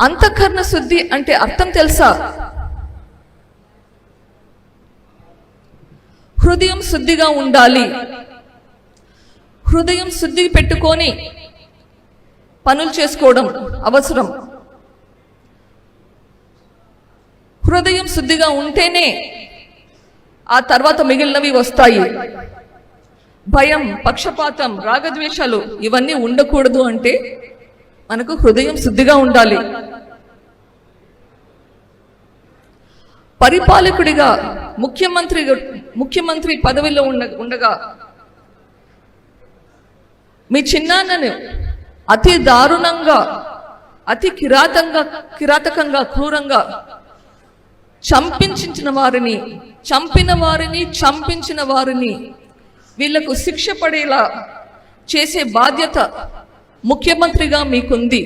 అంతఃకరణ శుద్ధి అంటే అర్థం తెలుసా? హృదయం శుద్ధిగా ఉండాలి. హృదయం శుద్ధి పెట్టుకొని పనులు చేసుకోవడం అవసరం. హృదయం శుద్ధిగా ఉంటేనే ఆ తర్వాత మిగిలినవి వస్తాయి. భయం, పక్షపాతం, రాగద్వేషాలు ఇవన్నీ ఉండకూడదు అంటే మనకు హృదయం శుద్ధిగా ఉండాలి. పరిపాలకుడిగా ముఖ్యమంత్రి పదవిలో ఉండగా మీ చిన్నాన్నను అతి దారుణంగా, అతి కిరాతకంగా, క్రూరంగా చంపించిన వారిని వీళ్లకు శిక్ష పడేలా చేసే బాధ్యత ముఖ్యమంత్రిగా మీకుంది.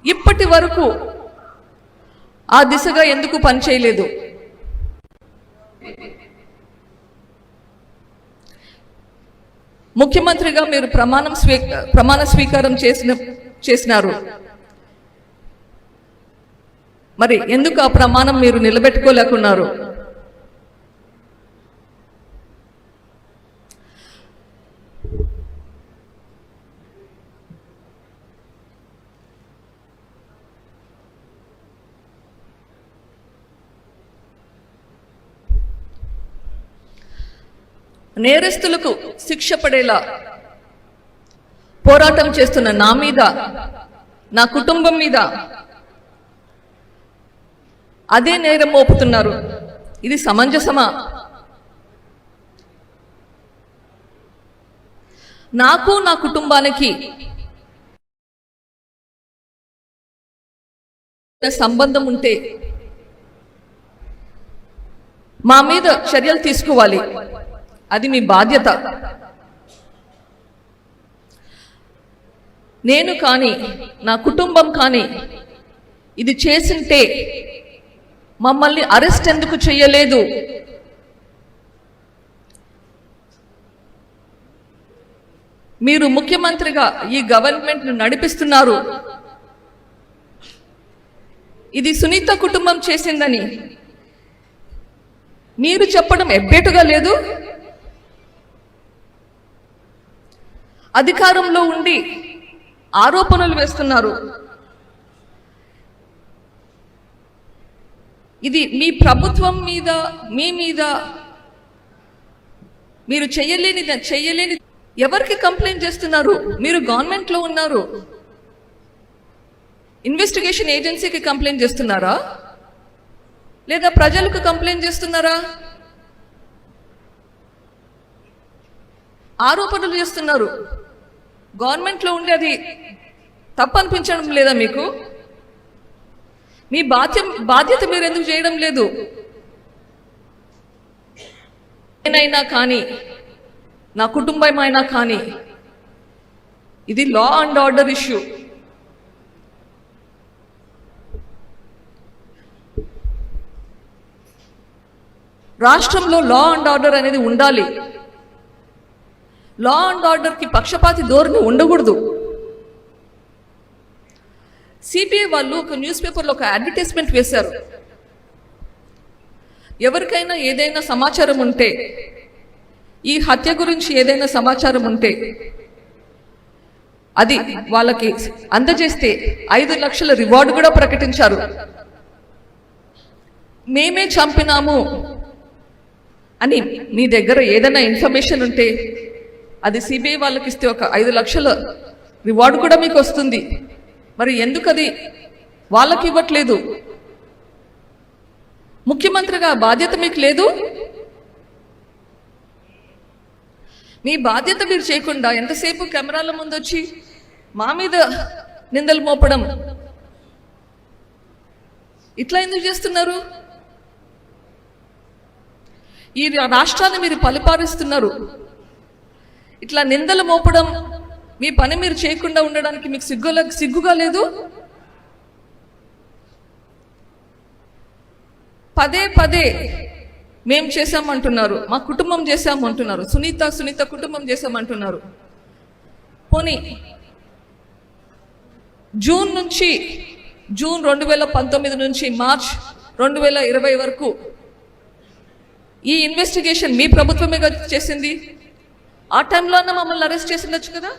ఇప్పటి వరకు ఆ దిశగా ఎందుకు పనిచేయలేదు? ముఖ్యమంత్రిగా మీరు ప్రమాణ స్వీకారం చేసినారు. మరి ఎందుకు ఆ ప్రమాణం మీరు నిలబెట్టుకోలేకున్నారు? నేరస్తులకు శిక్ష పడేలా పోరాటం చేస్తున్న నా మీద, నా కుటుంబం మీద అదే నేరం మోపుతున్నారు. ఇది సమంజసమా? నాకు, నా కుటుంబానికి సంబంధం ఉంటే మా మీద చర్యలు తీసుకోవాలి. అది మీ బాధ్యత. నేను కానీ, నా కుటుంబం కానీ ఇది చేసింటే మమ్మల్ని అరెస్ట్ ఎందుకు చేయలేదు? మీరు ముఖ్యమంత్రిగా ఈ గవర్నమెంట్ను నడిపిస్తున్నారు. ఇది సునీత కుటుంబం చేసిందని మీరు చెప్పడం ఎబ్బేటుగా లేదు? అధికారంలో ఉండి ఆరోపణలు వేస్తున్నారు. ఇది మీ ప్రభుత్వం మీద, మీ మీద మీరు చెయ్యలేని ఎవరికి కంప్లైంట్ చేస్తున్నారు? మీరు గవర్నమెంట్లో ఉన్నారు. ఇన్వెస్టిగేషన్ ఏజెన్సీకి కంప్లైంట్ చేస్తున్నారా? లేదా ప్రజలకు కంప్లైంట్ చేస్తున్నారా? ఆరోపణలు చేస్తున్నారు. గవర్నమెంట్లో ఉండి అది తప్పు అనిపించడం లేదా మీకు? మీ బాధ్యత మీరు ఎందుకు చేయడం లేదు? నేనైనా కానీ, నా కుటుంబమైనా కానీ ఇది లా అండ్ ఆర్డర్ ఇష్యూ. రాష్ట్రంలో లా అండ్ ఆర్డర్ అనేది ఉండాలి. లా అండ్ ఆర్డర్కి పక్షపాతి ధోరణి ఉండకూడదు. సిబిఐ వాళ్ళు ఒక న్యూస్ పేపర్లో ఒక అడ్వర్టైజ్మెంట్ వేశారు. ఎవరికైనా ఏదైనా సమాచారం ఉంటే, ఈ హత్య గురించి ఏదైనా సమాచారం ఉంటే అది వాళ్ళకి అందజేస్తే 5 లక్షల రివార్డు కూడా ప్రకటించారు. మేమే చంపినాము అని మీ దగ్గర ఏదైనా ఇన్ఫర్మేషన్ ఉంటే అది సిబిఐ వాళ్ళకి ఇస్తే ఒక 5 లక్షల రివార్డు కూడా మీకు వస్తుంది. మరి ఎందుకు అది వాళ్ళకి ఇవ్వట్లేదు? ముఖ్యమంత్రిగా బాధ్యత మీకు లేదు? మీ బాధ్యత మీరు చేయకుండా ఎంతసేపు కెమెరాల ముందు వచ్చి మా మీద నిందలు మోపడం ఇట్లా ఎందుకు చేస్తున్నారు? ఈ రాష్ట్రాన్ని మీరు పరిపాలిస్తున్నారు. ఇట్లా నిందలు మోపడం, మీ పని మీరు చేయకుండా ఉండడానికి మీకు సిగ్గుగా లేదు? పదే మేం చేశామంటున్నారు, మా కుటుంబం చేశామంటున్నారు, సునీత కుటుంబం చేశామంటున్నారు. పోనీ జూన్ 2019 నుంచి మార్చ్ 2020 వరకు ఈ ఇన్వెస్టిగేషన్ మీ ప్రభుత్వమే చేసింది. ఆ టైంలో మమ్మల్ని అరెస్ట్ చేసి ఉండొచ్చు కదా.